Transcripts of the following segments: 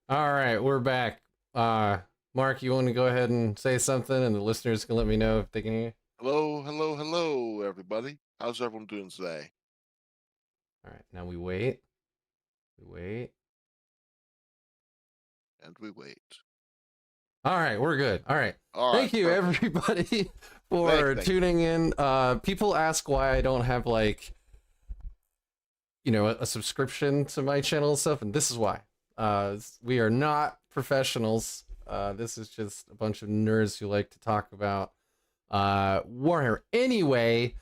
All right, we're back. Mark, you want to go ahead and say something, and the listeners can let me know if they can hear you? Hello, hello, hello, everybody. How's everyone doing today? All right, now we wait. We wait. And we wait. All right, we're good. All right. All right, Thank you, perfect. everybody, Thank, for thank you. tuning in. People ask why I don't have, like, a subscription to my channel and stuff, and this is why. We are not professionals. This is just a bunch of nerds who like to talk about Warhammer. Anyway,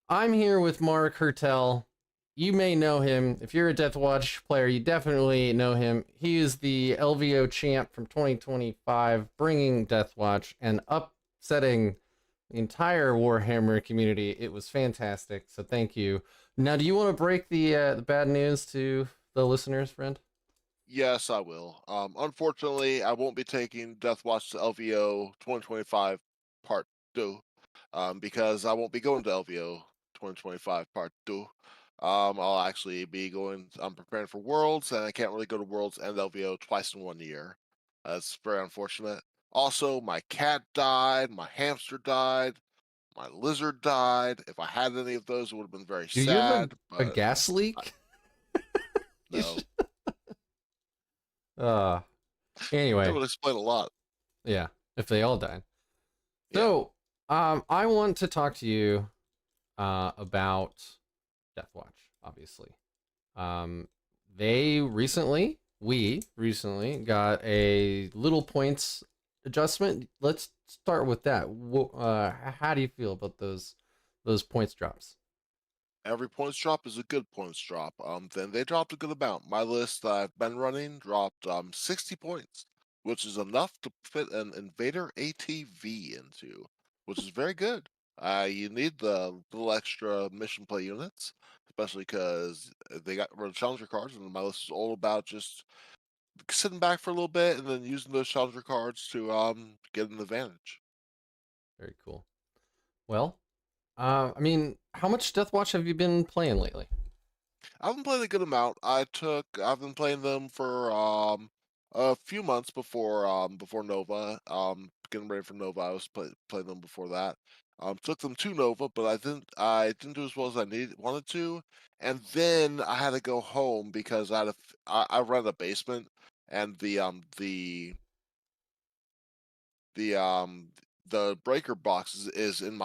I'm here with Mark Hertel. You may know him. If you're a Deathwatch player, you definitely know him. He is the LVO champ from 2025, bringing Deathwatch and upsetting the entire Warhammer community. It was fantastic, so thank you. Now, do you want to break the bad news to the listeners, friend? Yes, I will. Unfortunately, I won't be taking Deathwatch to LVO 2025 Part 2, because I won't be going to LVO 2025 Part 2. I'll actually be going, I'm preparing for Worlds, and I can't really go to Worlds and LVO twice in 1 year. That's very unfortunate. Also, my cat died, my hamster died, my lizard died. If I had any of those, it would have been very Do you have sad, a but gas I, leak? You no. should- uh, That anyway, would explain a lot. yeah, if they all died. Yeah. So, I want to talk to you about Deathwatch, obviously. Um, we recently got a little points adjustment. Let's start with that. How do you feel about those points drops? Every points drop is a good points drop. Then they dropped a good amount. My list that I've been running dropped 60 points, which is enough to fit an Invader ATV into, which is very good. You need the little extra mission play units, especially because they got rid of challenger cards, and my list is all about just sitting back for a little bit and then using those challenger cards to get an advantage. Very cool. Well, I mean, how much Deathwatch have you been playing lately? I've been playing a good amount. I've been playing them for a few months before Nova. Getting ready for Nova. I was playing them before that. Took them to Nova, but I didn't do as well as wanted to. And then I had to go home because I rent a basement, and the the breaker box is in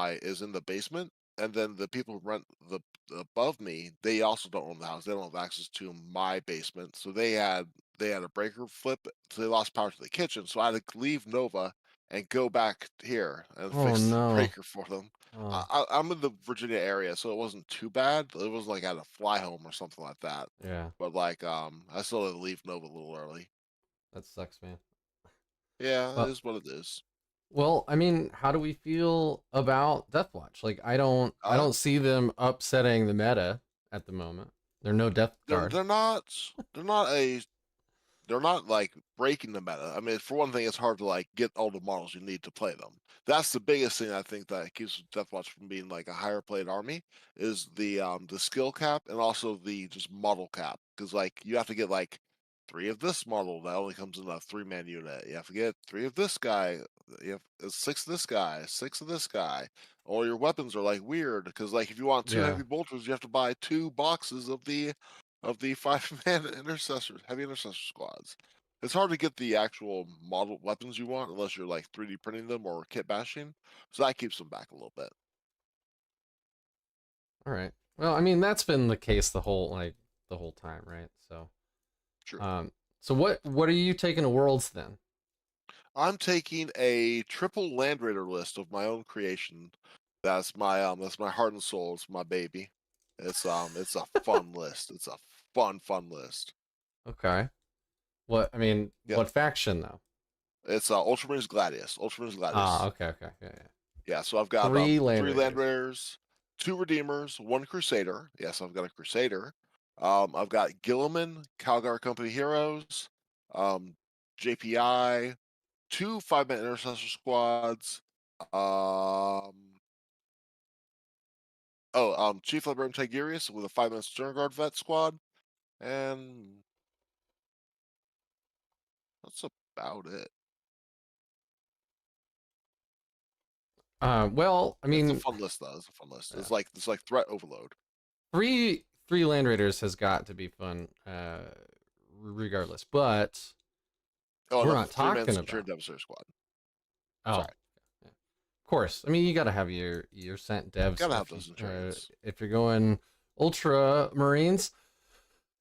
the basement, and then the people who rent the above me, they also don't own the house. They don't have access to my basement, so they had a breaker flip, so they lost power to the kitchen. So I had to leave Nova and go back here and Oh fix the no. breaker for them. Oh I'm in the Virginia area, so it wasn't too bad. It was like at a fly home or something like that. yeah, But like I still had to leave Nova a little early. that sucks, man. Yeah, it Well, is what it is. well, I mean, how do we feel about Deathwatch? Like, I Uh, don't see them upsetting the meta at the moment. They're no Death they're Guard. they're not they're not a they're not like breaking the meta. I mean, for one thing, it's hard to like get all the models you need to play them. That's the biggest thing I think that keeps Deathwatch from being like a higher played army is the skill cap and also the just model cap. Because like you have to get like three of this model that only comes in a 3-man unit. You have to get three of this guy. You have six of this guy, six of this guy. Or your weapons are like weird because like if you want two Yeah. heavy bolters, you have to buy two boxes of the 5-man intercessors, heavy intercessor squads. It's hard to get the actual model weapons you want unless you're like 3D printing them or kit bashing. So that keeps them back a little bit. All right. Well, I mean, that's been the case the whole time, right? True. Um, so what are you taking to Worlds then? I'm taking a triple Land Raider list of my own creation. That's my heart and soul. It's my baby. It's a fun list. It's a fun list. Okay. What I mean, Yep. what faction though? It's Ultramarines Gladius. Ultramarines Ah, Gladius. okay, okay, yeah, yeah. Yeah, so I've got Three Land three Land Raiders. Raiders, two Redeemers, one Crusader. Yes, I've got a Crusader. I've got Gilliman, Calgar Company Heroes, um, JPI, two 5-man intercessor squads. Um, Chief Librarian Tigurius with a 5-man Stern Guard vet squad, and That's about it. Well, I It's a mean, fun list though. It's a fun list. yeah. It's like threat overload. Three land raiders has got to be fun, regardless. But Oh we're no, not 3-man talking Centurion about. Devastator Squad. Oh, Sorry, yeah. Of course. I mean, you got to have your scent devs gotta have those Centurions. if you're going ultra marines.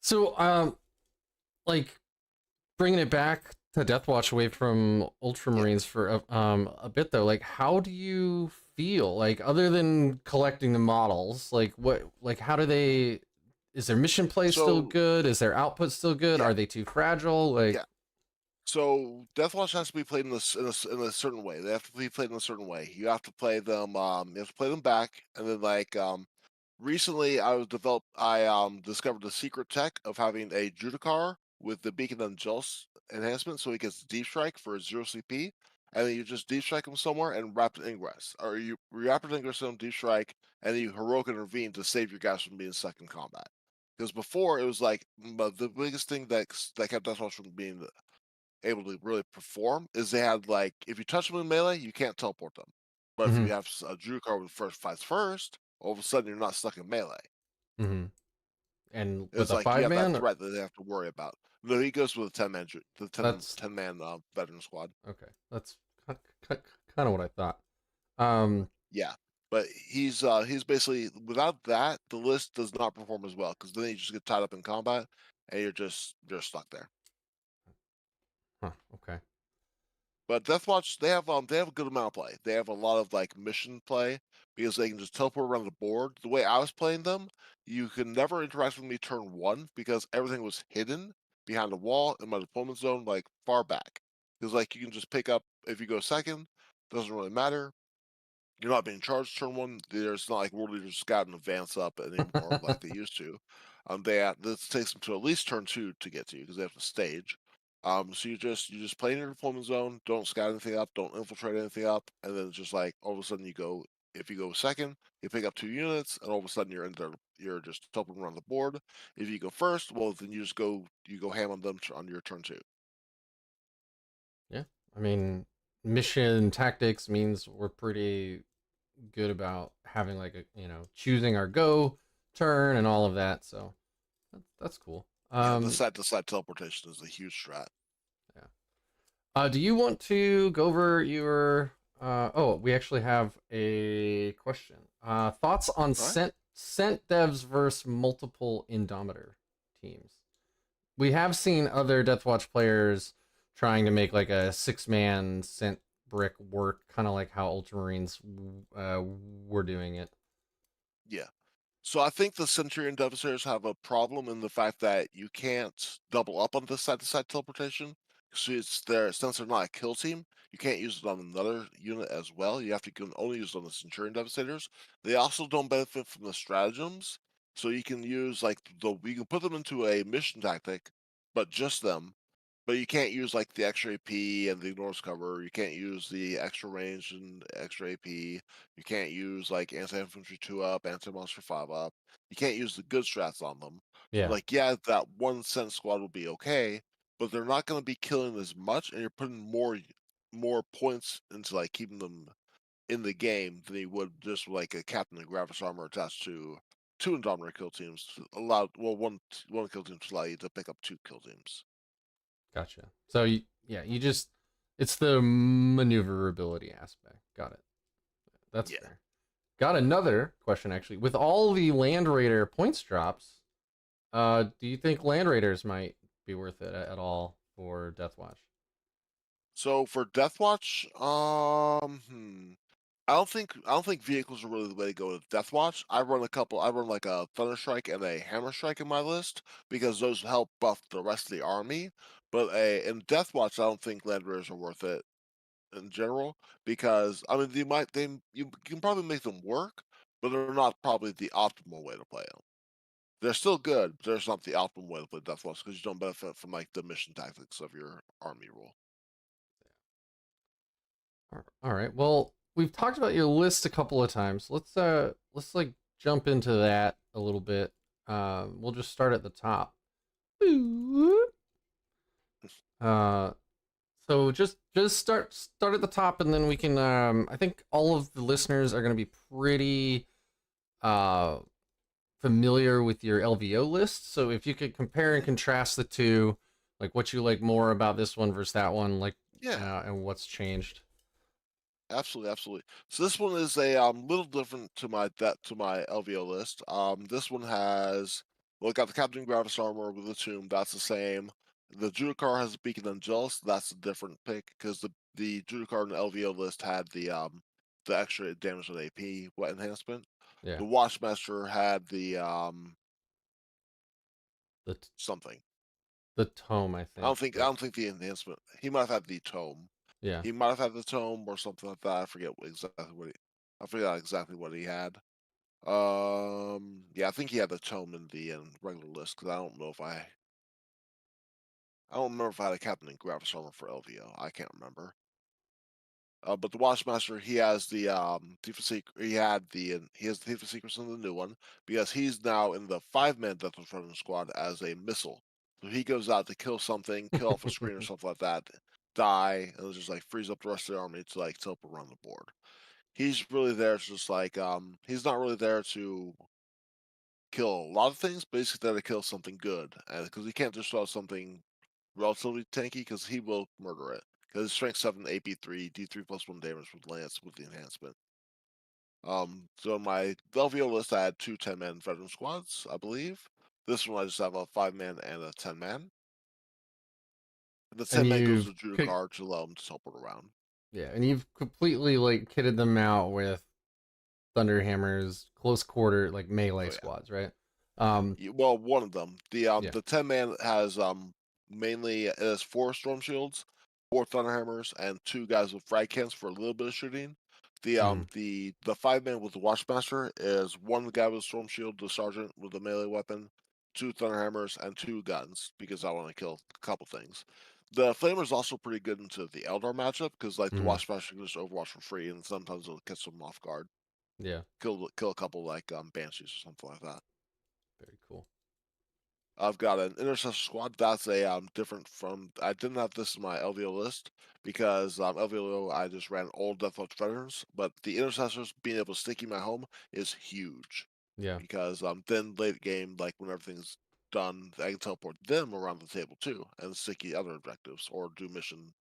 So, like bringing it back to Deathwatch away from Yeah. Ultramarines for a bit though, like how do you feel like other than collecting the models, like how do they, is their mission play still So good? Is their output still good? yeah, Are they too fragile? Like yeah. So Deathwatch has to be played in a certain way. They have to be played in a certain way. You have to play them. You have to play them back, and then recently I discovered the secret tech of having a Judicar with the Beacon and Jealous enhancement, so he gets deep strike for 0 CP, and then you just deep strike him somewhere and rapid ingress, or you rapid ingress him, deep strike, and then you heroic intervene to save your guys from being stuck in combat. Because before it was like the biggest thing that kept Deathwatch from being able to really perform is they had like if you touch them in melee, you can't teleport them. But if mm-hmm, you have a Drew card with first fights first, all of a sudden you're not stuck in melee. mm-hmm. And with It's a like you five have that man, threat that they have to worry about. No, he goes with a 10-man, the 10, that's 10 man veteran squad. okay. That's kind of what I thought. Um, Yeah, but he's basically without that, the list does not perform as well because then you just get tied up in combat and you're stuck there. huh, okay. But Deathwatch, they have a good amount of play. They have a lot of like mission play because they can just teleport around the board. The way I was playing them, you could never interact with me turn one because everything was hidden behind a wall in my deployment zone, like far back. Because like you can just pick up if you go second, doesn't really matter. You're not being charged turn one. There's not like world leaders scout and advance up anymore like they used to. This takes them to at least turn two to get to you because they have to stage. So you just play in your deployment zone, don't scout anything up, don't infiltrate anything up, and then it's just like all of a sudden you go. If you go second, you pick up 2 units, and all of a sudden you're in there. You're just helping around the board. If you go first, well then you go ham on them on your turn two. Yeah, I mean, mission tactics means we're pretty good about having like a choosing our go turn and all of that. So that's cool. Yeah, the side to side teleportation is a huge strat. Yeah. Do you want to go over your? Oh, we actually have a question. Thoughts on All right. scent devs versus multiple Indomitor teams? We have seen other Deathwatch players trying to make like a 6-man scent brick work, kind of like how Ultramarines were doing it. Yeah. So I think the Centurion Devastators have a problem in the fact that you can't double up on this side-to-side teleportation. So since they're not a kill team, you can't use it on another unit as well. You can only use it on the Centurion Devastators. They also don't benefit from the stratagems, so you can use you can put them into a mission tactic, but just them. But you can't use like the extra AP and the ignores cover. You can't use the extra range and extra AP. You can't use like anti-infantry 2 up, anti-monster 5 up. You can't use the good strats on them. So Yeah, like yeah, that one cent squad will be okay, but they're not going to be killing as much, and you're putting more points into like keeping them in the game than you would just like a captain and gravis armor attached to two Indominator kill teams. One kill team to allow you to pick up 2 kill teams. gotcha. So you just it's the maneuverability aspect. Got it. That's Yeah. fair. Got another question actually. With all the Land Raider points drops, do you think Land Raiders might be worth it at all for Deathwatch? So for Deathwatch, I don't think vehicles are really the way to go with Deathwatch. I run like a Thunder Strike and a Hammer Strike in my list because those help buff the rest of the army. But in Deathwatch, I don't think Land Raiders are worth it in general because I mean you can probably make them work, but they're not probably the optimal way to play them. They're still good, but they're not the optimal way to play Deathwatch because you don't benefit from like the mission tactics of your army rule. All right. Well, we've talked about your list a couple of times. Let's like jump into that a little bit. We'll just start at the top. Uh, So just start at the top, and then we can. I think all of the listeners are going to be pretty uh familiar with your LVO list. So if you could compare and contrast the two, like what you like more about this one versus that one, like Yeah, and what's changed. absolutely, absolutely. So this one is a little different to my LVO list. This one has well, it got the Captain Gravis armor with the tomb. That's the same. The Judikar has a Beacon and Jealous. That's a different pick because the Judikar in the LVO list had the extra damage and AP wet enhancement. Yeah. The Watchmaster had The something. the tome, I I think. don't think I But don't think the enhancement. He might have had the tome. yeah. He might have had the tome or something like that. I forget exactly what he had. Yeah, I think he had the tome in the regular list because I don't remember if I had a Captain and Gravis armor for LVO. I can't remember. But the Watchmaster, he has the Thief of Secret. He has the Thief of Secrets in the new one because he's now in the 5-man Deathwatch Veteran squad as a missile. So he goes out to kill something, kill off a screen or something like that, die, and just like freeze up the rest of the army to like teleport around the board. He's really there to just like he's not really there to kill a lot of things, but he's there to kill something good, and because he can't just throw something relatively tanky, because he will murder it. Because his strength 7, AP3, D3 plus 1 damage with Lance with the enhancement. So my LVO list, I had 2 10-man veteran squads, I believe. This one I just have a 5-man and a 10-man. The And 10-man goes to Judikar to allow him to teleport around. yeah, and you've completely like kitted them out with Thunderhammer's close quarter like melee Oh yeah. squads, right? Um Well, one of them. yeah. The 10-man has mainly it has 4 storm shields, 4 thunderhammers, and 2 guys with frag cans for a little bit of shooting. Mhm. The 5-man with the Watchmaster is 1 guy with a storm shield, the sergeant with a melee weapon, 2 thunderhammers, and 2 guns because I want to kill a couple things. The flamer is also pretty good into the Eldar matchup because like the Mhm. Watchmaster can just Overwatch for free, and sometimes it'll catch them off guard. Yeah. Kill a couple like banshees or something like that. Very cool. I've got an intercessor squad. That's a different from. I didn't have this in my LVO list because LVO I just ran old Deathwatch veterans, but the intercessors being able to sticky my home is huge Yeah. because then late game, like when everything's done, I can teleport them around the table too and sticky other objectives or do mission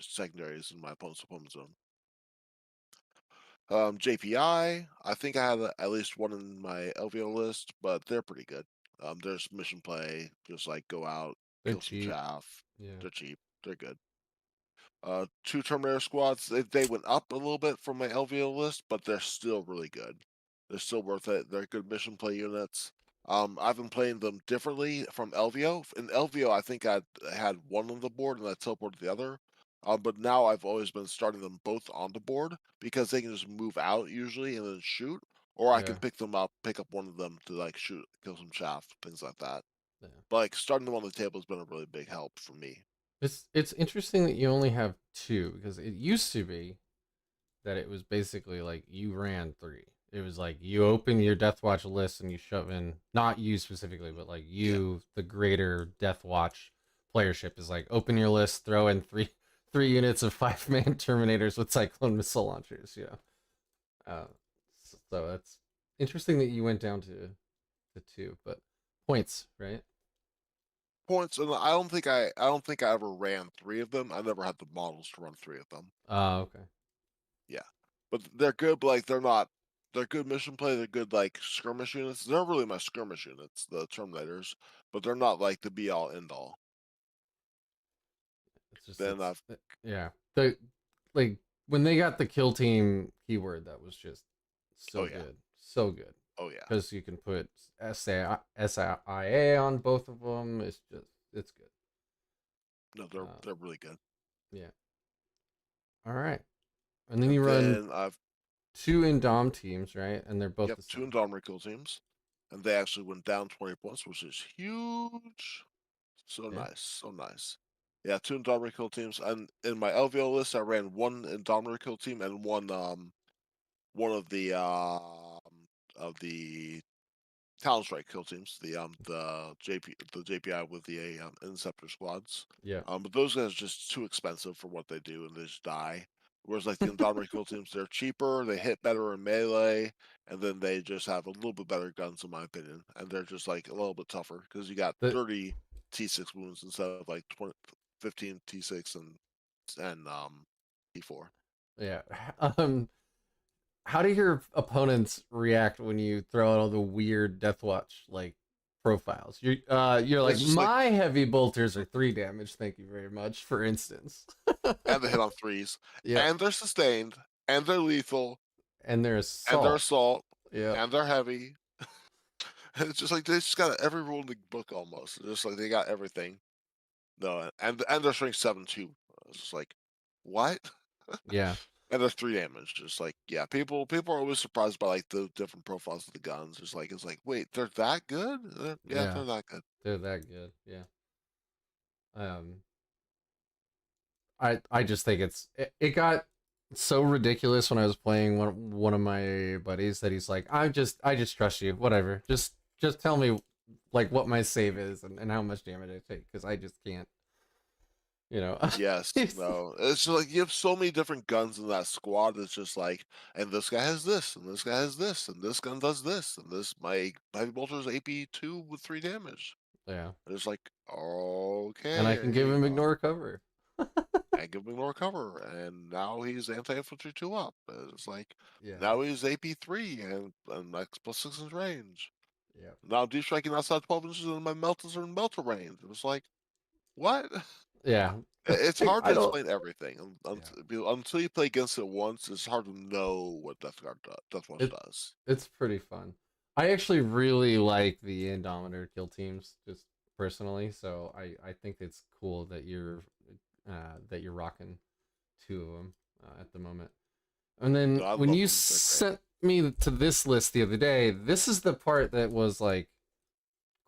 secondaries in my opponent's zone. JPI, I think I had at least one in my LVO list, but they're pretty good. There's mission play, just like go out, They're kill some cheap. chaff. Yeah. They're cheap. They're good. 2 Terminator squads, they went up a little bit from my LVO list, but they're still really good. They're still worth it. They're good mission play units. I've been playing them differently from LVO. In LVO, I think I had one on the board and I teleported the other. But now I've always been starting them both on the board because they can just move out usually and then shoot, or I can Yeah. pick them up, pick up one of them to like shoot, kill some chaff, things like that. Yeah. But like starting them on the table has been a really big help for me. It's interesting that you only have two because it used to be that it was basically like you ran three. It was like you open your Death Watch list and you shove in not you specifically, but like Yeah. you, the greater Death Watch playership is like open your list, throw in three units of 5-man Terminators with Cyclone missile launchers. Yeah. Uh, so that's interesting that you went down to two, but points, right? Points, and I don't think I ever ran 3 of them. I never had the models to run 3 of them. Okay. Yeah, but they're good. But like they're good mission play. They're good like skirmish units. They're not really my skirmish units, the Terminators, but they're not like the be all end all. It's just Then I've yeah. The like when they got the kill team keyword, that was just oh so yeah, good, so good oh yeah. because you can put SIA on both of them. It's good. No, Uh, they're really good. yeah. All right, and then And you run then I've two in Dom teams, right? And they're both yep the 2 same. Indomitable kill teams, and they actually went down 20 points, which is huge. So Yeah. nice, so nice. Yeah, 2 Indomitable kill teams, and in my LVO list, I ran 1 Indomitable kill team and one of the Talon Strike kill teams, the JPI with the Interceptor squads. Yeah. But those guys are just too expensive for what they do, and they just die. Whereas like the Indominate kill teams, they're cheaper, they hit better in melee, and then they just have a little bit better guns, in my opinion, and they're just like a little bit tougher because you got The 30 T6 wounds instead of like 20, 15 T6 and T4. yeah. Um, how do your opponents react when you throw out all the weird Deathwatch like profiles? You're like, It's just like, my heavy bolters are 3 damage, thank you very much, for instance. and they hit on threes, Yep. and they're sustained, and they're lethal, And there's and they're salt. assault, Yeah. and they're heavy. And it's just like they just got every rule in the book almost. It's just like they got everything. No, and they're strength 7 too. It's just like, what? Yeah. And they're 3 damage. Just like, yeah, people are always surprised by like the different profiles of the guns. It's like, wait, they're that good? Yeah, Yeah. they're that good. They're that good. Yeah. Um, I just think it got so ridiculous when I was playing one of my buddies that he's like, I just trust you, whatever. Just tell me like what my save is and how much damage I take because I just can't, you know. Yes, no. It's just like you have so many different guns in that squad. It's just like, and this guy has this, and this guy has this, and this gun does this, and this my heavy bolter is AP2 with 3 damage. Yeah. And it's like, And I okay, can here give you him go. ignore cover. And give him more cover, and now he's anti-infantry 2 up. It's like Yeah. now he's AP3 and like +6 in range. Yeah. Now deep striking outside 12 inches and my melters are in melter range. It was like, what? Yeah. It's hard I to don't. explain everything Yeah. until you play against it once. It's hard to know what Deathwatch It does. it's pretty fun. I actually really like the Indominator kill teams, just personally. So I think it's cool that you're rocking 2 of them at the moment. And No, then I when love you them. They're great. sent me to this list the other day, this is the part that was like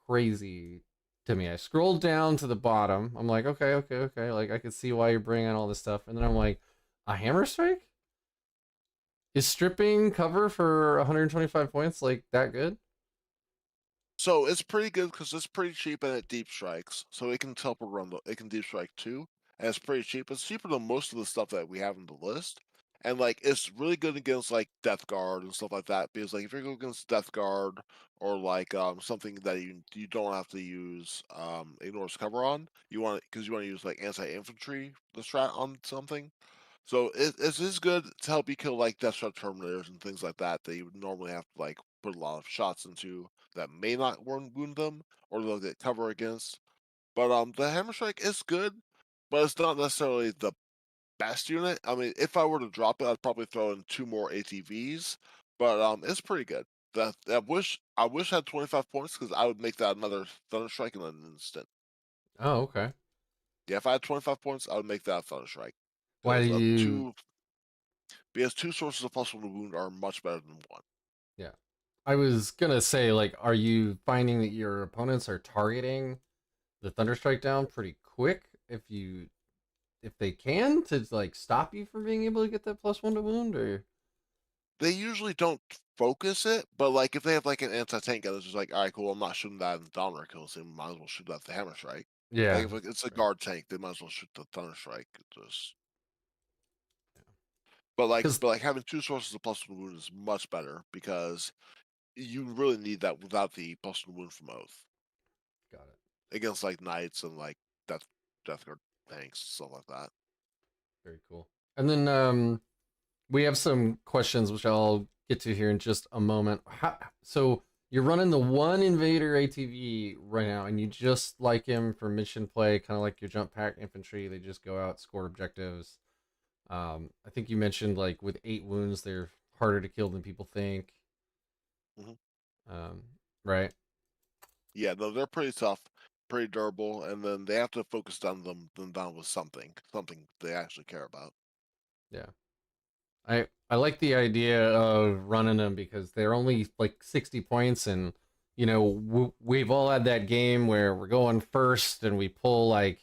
crazy to me. I scrolled down to the bottom. I'm like, okay. Like I could see why you're bringing all this stuff, and then I'm like, a hammer strike is stripping cover for 125 points like that good? So it's pretty good because it's pretty cheap and it deep strikes. So it can teleport run. It can deep strike too, and it's pretty cheap. It's cheaper than most of the stuff that we have in the list, and like it's really good against like Death Guard and stuff like that. Because like if you're going against Death Guard or like something that you don't have to use ignores cover on, you want because you want to use like anti-infantry the strat on something. So it is good to help you kill like Deathshot Terminators and things like that that you would normally have to like put a lot of shots into that may not wound them or they'll get cover against. But the Hammer Strike is good, but it's not necessarily the best unit. I mean, if I were to drop it, I'd probably throw in 2 more ATVs, but it's pretty good. I wish I had 25 points because I would make that another Thunder Strike in an instant. Oh, okay. Yeah, if I had 25 points, I would make that a Thunder Strike Why do because you? because 2 sources of +1 to wound are much better than 1. Yeah, I was gonna say, like, are you finding that your opponents are targeting the Thunderstrike down pretty quick if they can to like stop you from being able to get that +1 to wound or They usually don't focus it, but like if they have like an anti-tank gun, it's just like, all right, cool, I'm not shooting that in the Donner kills him. Might as well shoot that at the Hammer Strike. yeah, Like if it's a right. guard tank, they might as well shoot the Thunder Strike. Just Yeah. but Because like having 2 sources of +1 wound is much better because you really need that without the +1 wound from Oath got it. against like knights and like death guard tanks stuff like that. Very cool. And then we have some questions which I'll get to here in just a moment. So you're running the one invader ATV right now, and you just like him for mission play, kind of like your jump pack infantry. They just go out, score objectives. I think you mentioned like with 8 wounds, they're harder to kill than people think. Hmm. Um, right? Yeah, no, they're pretty tough, pretty durable, and then they have to focus on them down with something they actually care about. Yeah. I like the idea of running them because they're only like 60 points, and you know we've all had that game where we're going first and we pull like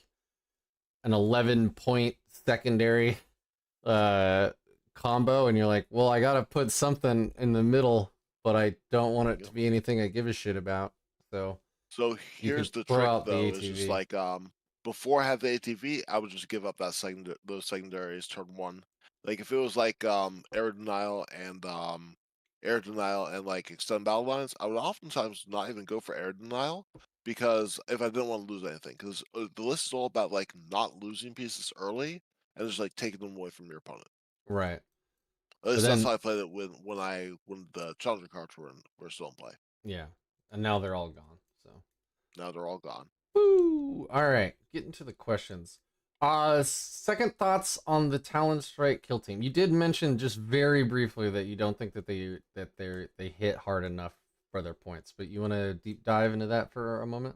an 11-point secondary uh combo, and you're like, well, I gotta put something in the middle but I don't want it Yeah. to be anything I give a shit about. So So you here's can the throw trick, out the though. It's just ATV. like before I had the ATV, I would just give up that those secondaries turn one. Like if it was like air denial and like extend battle lines, I would oftentimes not even go for air denial because if I didn't want to lose anything, because the list is all about like not losing pieces early and just like taking them away from your opponent. Right. At But least that's then, how I played it when the challenger cards were still in play. yeah. And now they're all gone. So. Now they're all gone. Woo! All right, getting to the questions. Second thoughts on the Talon Strike kill team. You did mention just very briefly that you don't think that they hit hard enough for their points, but you want to deep dive into that for a moment?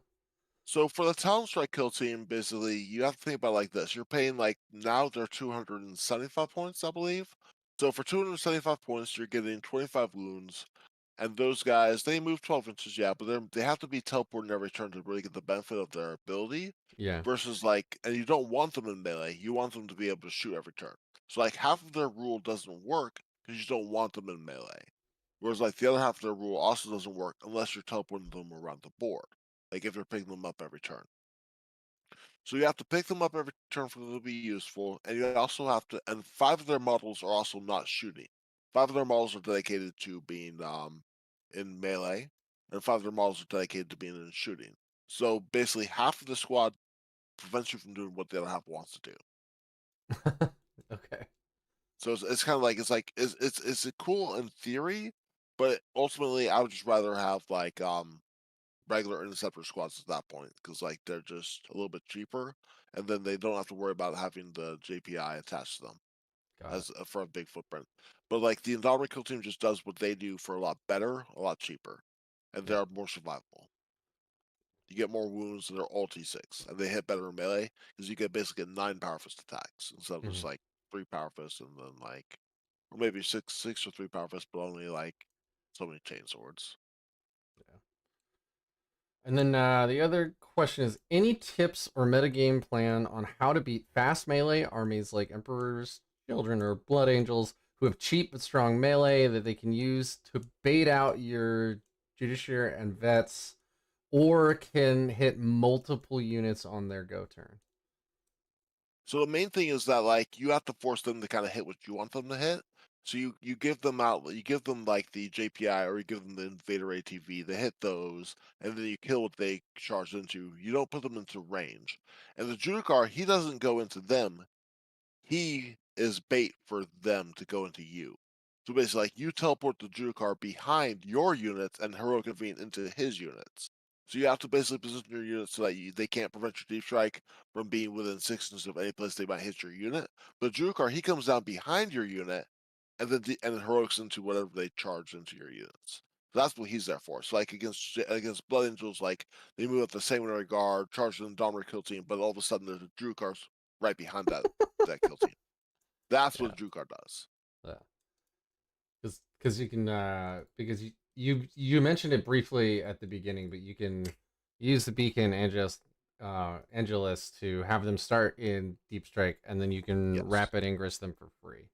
So for the Talon Strike kill team, basically, you have to think about it like this. You're paying like now they're 275 points, I believe. So for 275 points, you're getting 25 wounds. And those guys, they move 12 inches, yeah, but they have to be teleporting every turn to really get the benefit of their ability. Yeah. Versus like, and you don't want them in melee. You want them to be able to shoot every turn. So like half of their rule doesn't work because you don't want them in melee. Whereas like the other half of their rule also doesn't work unless you're teleporting them around the board. Like if you're picking them up every turn. So you have to pick them up every turn for them to be useful, and you also have to. And 5 of their models are also not shooting. 5 of their models are dedicated to being in melee, and 5 of their models are dedicated to being in shooting. So basically, half of the squad prevents you from doing what the other half wants to do. Okay. So it's kind of like it's cool in theory, but ultimately I would just rather have like regular interceptor squads at that point because like they're just a little bit cheaper, and then they don't have to worry about having the JPI attached to them Got it. as for a big footprint. But like the Indomitable Kill Team just does what they do for a lot better, a lot cheaper, and Yeah. they're more survivable. You get more wounds and they're all T6, and they hit better in melee because you get basically get 9 power fist attacks instead of just Mhm. like 3 power fists and then like or maybe six or 3 power fists, but only like so many chain swords. Yeah. And then the other question is any tips or metagame plan on how to beat fast melee armies like Emperor's Children or Blood Angels who have cheap but strong melee that they can use to bait out your Judiciary and Vets or can hit multiple units on their go turn? So the main thing is that like you have to force them to kind of hit what you want them to hit. So you give them you give them like the JPI or you give them the Invader ATV. They hit those, and then you kill what they charge into. You don't put them into range. And the Judikar, he doesn't go into them. He is bait for them to go into you. So basically, like you teleport the Judikar behind your units and heroic intervene into his units. So you have to basically position your units so that they can't prevent your deep strike from being within 6 inches of any place they might hit your unit. But Judikar, he comes down behind your unit and then heroics into whatever they charge into your units. So that's what he's there for. So like against Blood Angels, like they move up the Sanguinary Guard, charge the Indomitable Kill Team, but all of a sudden there's a Judikar's right behind that kill team. That's Yeah. what Judicar does. Yeah. Because you can because you mentioned it briefly at the beginning, but you can use the beacon and just Angelus to have them start in deep strike, and then you can Yes. rapid ingress them for free,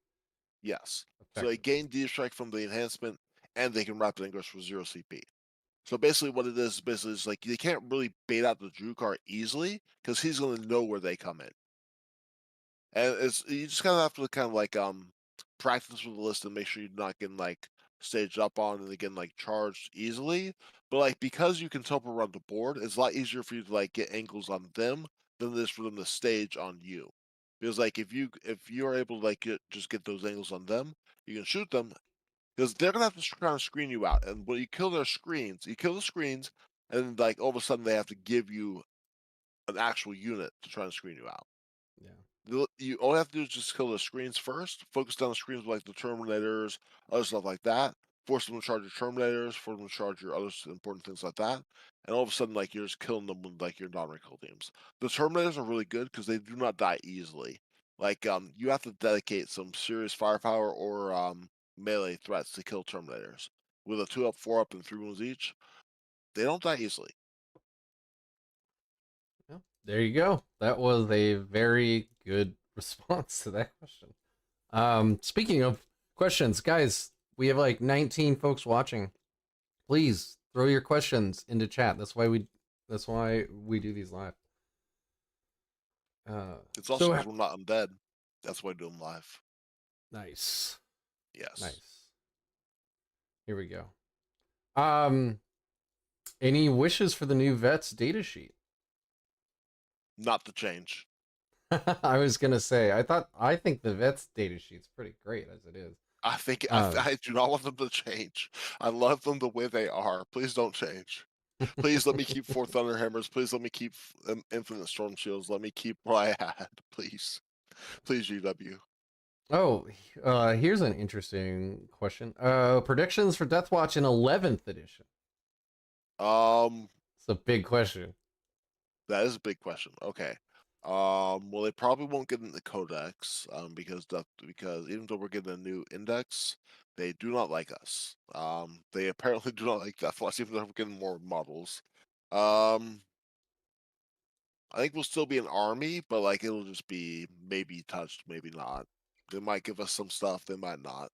Yes. So they effectively. gain deep strike from the enhancement, and they can rapid ingress for 0 CP. So basically, what it is basically is like you can't really bait out the Judicar easily because he's going to know where they come in. And it's you just kind of have to kind of like practice with the list and make sure you're not getting like staged up on and again like charged easily. But like because you can teleport around the board, it's a lot easier for you to like get angles on them than it is for them to stage on you. Because like if you are able to like just get those angles on them, you can shoot them because they're gonna have to try and screen you out. And when you kill their screens, you kill the screens, and like all of a sudden they have to give you an actual unit to try and screen you out. Yeah. You all you have to do is just kill the screens first. Focus down the screens like the Terminators, other stuff like that. Force them to charge your Terminators. Force them to charge your other important things like that. And all of a sudden, like you're just killing them with like your non-recall teams. The Terminators are really good because they do not die easily. Like you have to dedicate some serious firepower or melee threats to kill Terminators. With a 2 up, 4 up, and 3 wounds each, they don't die easily. Yeah. There you go. That was a very good response to that question. Speaking of questions, guys, we have like 19 folks watching. Please throw your questions into chat. That's why we do these live. It's also So because we're not undead. That's why I do them live. nice. Yes. Nice. Here we go. Any wishes for the new vets data sheet? Not to change. I was gonna say, I think the vets data sheet's pretty great as it is. I think Um, I do not want them to change. I love them the way they are. Please don't change. Please let me keep 4 Thunderhammers. Please let me keep Infinite Storm Shields. Let me keep what I had. Please. Please, GW. oh, here's an interesting question. Predictions for Deathwatch in 11th edition. It's a big question. That is a big question. Okay. Well, they probably won't get in the codex, because even though we're getting a new index, they do not like us. They apparently do not like Deathwatch, even though we're getting more models. I think we'll still be an army, but like it'll just be maybe touched, maybe not. They might give us some stuff, they might not.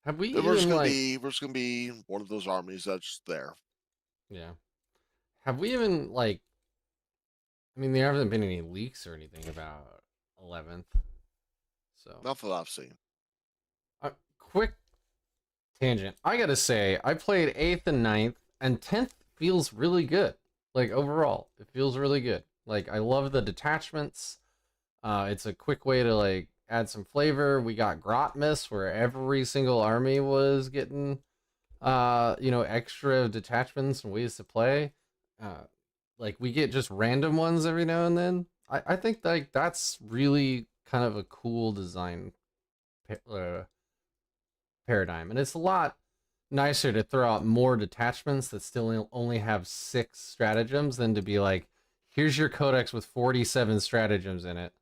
Have we Then we're just even gonna like, be one of those armies that's just there. yeah? Have we even like? I mean, there haven't been any leaks or anything about 11th. So, Not that I've seen. quick tangent. I gotta say, I played 8th and 9th, and 10th feels really good. Like overall, it feels really good. Like I love the detachments. It's a quick way to like add some flavor. We got Grotmas, where every single army was getting extra detachments and ways to play. Like we get just random ones every now and then. I think like that's really kind of a cool design uh, paradigm, and it's a lot nicer to throw out more detachments that still only have 6 stratagems than to be like, here's your codex with 47 stratagems in it,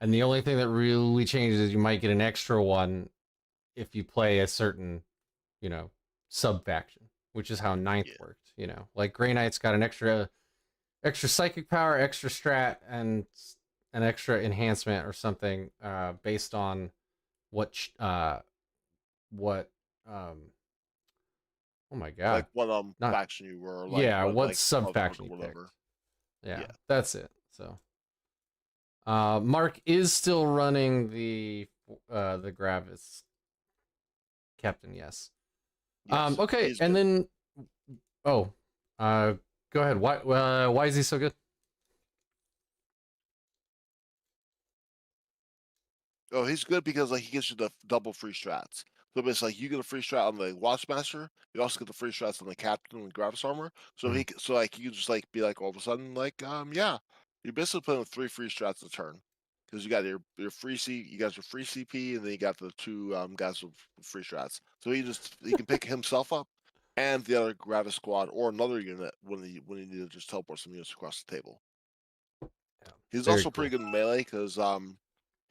and the only thing that really changes is you might get an extra one if you play a certain, sub faction, which is how ninth Yeah. worked. Like Grey Knight's got an extra psychic power, extra strat, and an extra enhancement or something, based on what oh my Like god, what not faction you were, like yeah, what what like sub Brotherhood faction or you picked. whatever. Yeah, Yeah. that's it. So Mark is still running the Gravis captain, yes. Yes. Okay, He's and good. then oh, go ahead. Why is he so good? Oh, he's good because like he gives you the double free strats. So it's like you get a free strat on the Watchmaster, you also get the free strats on the Captain and Gravis armor. So Mhm. so like you can just like be like all of a sudden like yeah, you're basically playing with 3 free strats a turn because you got your you got your free CP, and then you got the 2 guys with free strats. So he can pick himself up and the other Gravis squad or another unit when he need to just teleport some units across the table. Yeah, He's very also cool. pretty good in melee because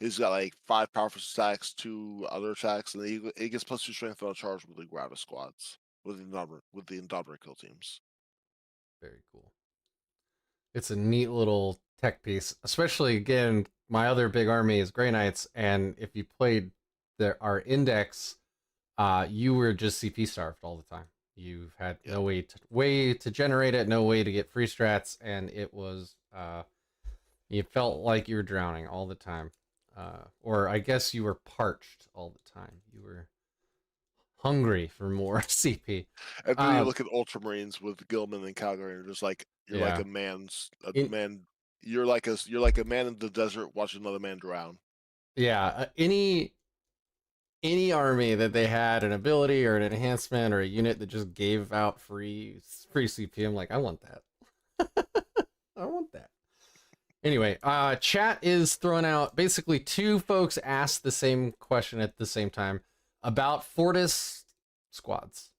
he's got like 5 powerful stacks, 2 other attacks, and he gets +2 strength on a charge with the Gravis squads with the Indominate kill teams. Very cool. It's a neat little tech piece, especially again. My other big army is Grey Knights, and if you played our index, you were just CP starved all the time. You've had Yeah. no way to generate it, no way to get free strats, and it was you felt like you were drowning all the time, or I guess you were parched all the time. You were hungry for more CP. And then you Uh, look at Ultramarines with Gilman and Calgary, and you're just like yeah. a In, man. You're like a man in the desert watching another man drown. yeah. Any army that they had an ability or an enhancement or a unit that just gave out free CP, I'm like, I want that. I want that. Anyway, chat is throwing out basically 2 folks asked the same question at the same time about Fortis squads.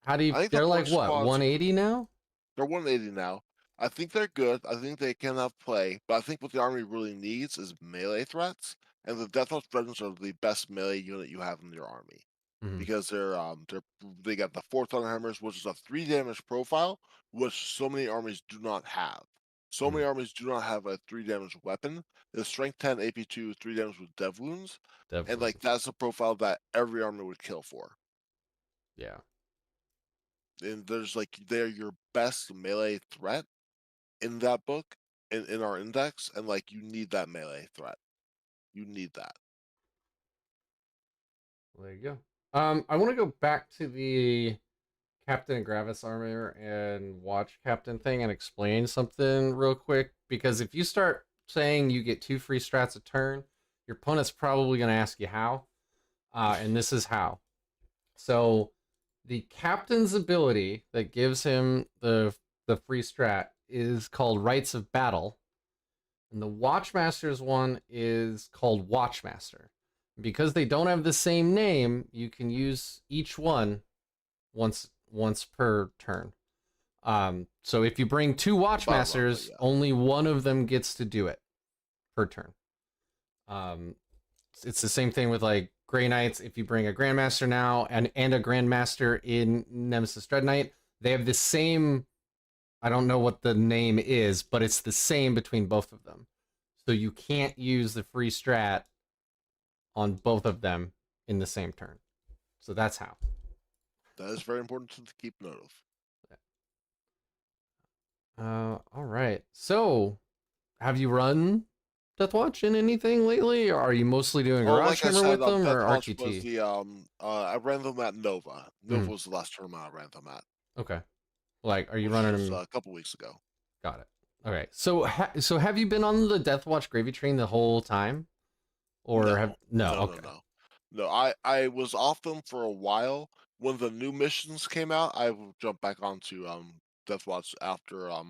How do you? I think the They're like Force what, squads 180 now? they're 180 now. I think they're good. I think they can have play, but I think what the army really needs is melee threats, and the Deathwatch Brethren are the best melee unit you have in your army Mm-hmm. because they got the 4 Thunderhammers, which is a 3 damage profile, which so many armies do not have. So Mm-hmm. many armies do not have a 3 damage weapon. It's strength 10, AP2, 3 damage with dev wounds, Dev and like wounds. that's a profile that every army would kill for. Yeah. and there's like they're your best melee threat in that book, in our index, and like you need that melee threat. You need that. Well, there you go. I want to go back to the Captain Gravis armor and watch Captain thing and explain something real quick, because if you start saying you get 2 free strats a turn, your opponent's probably going to ask you how, and this is how. So the captain's ability that gives him the free strat is called Rites of Battle, and the Watchmaster's one is called Watchmaster. Because they don't have the same name, you can use each one once per turn. So if you bring 2 Watchmasters, Yeah. only one of them gets to do it per turn. It's the same thing with like Grey Knights. If you bring a Grandmaster now and a Grandmaster in Nemesis Dread Knight, they have the same. I don't know what the name is, but it's the same between both of them. So you can't use the free strat on both of them in the same turn. So that's how. That is very important to keep note of. All right. So, have you run Deathwatch in anything lately, or are you mostly doing Garage Hammer with them or Deathwatch RTT? was the I ran them at Nova. Nova was the last tournament I ran them at. Okay. Like, are you running them a couple weeks ago? Got it. Okay. So, so have you been on the Deathwatch gravy train the whole time, or No. have okay. No, I was off them for a while. When the new missions came out, I jumped back onto Deathwatch after I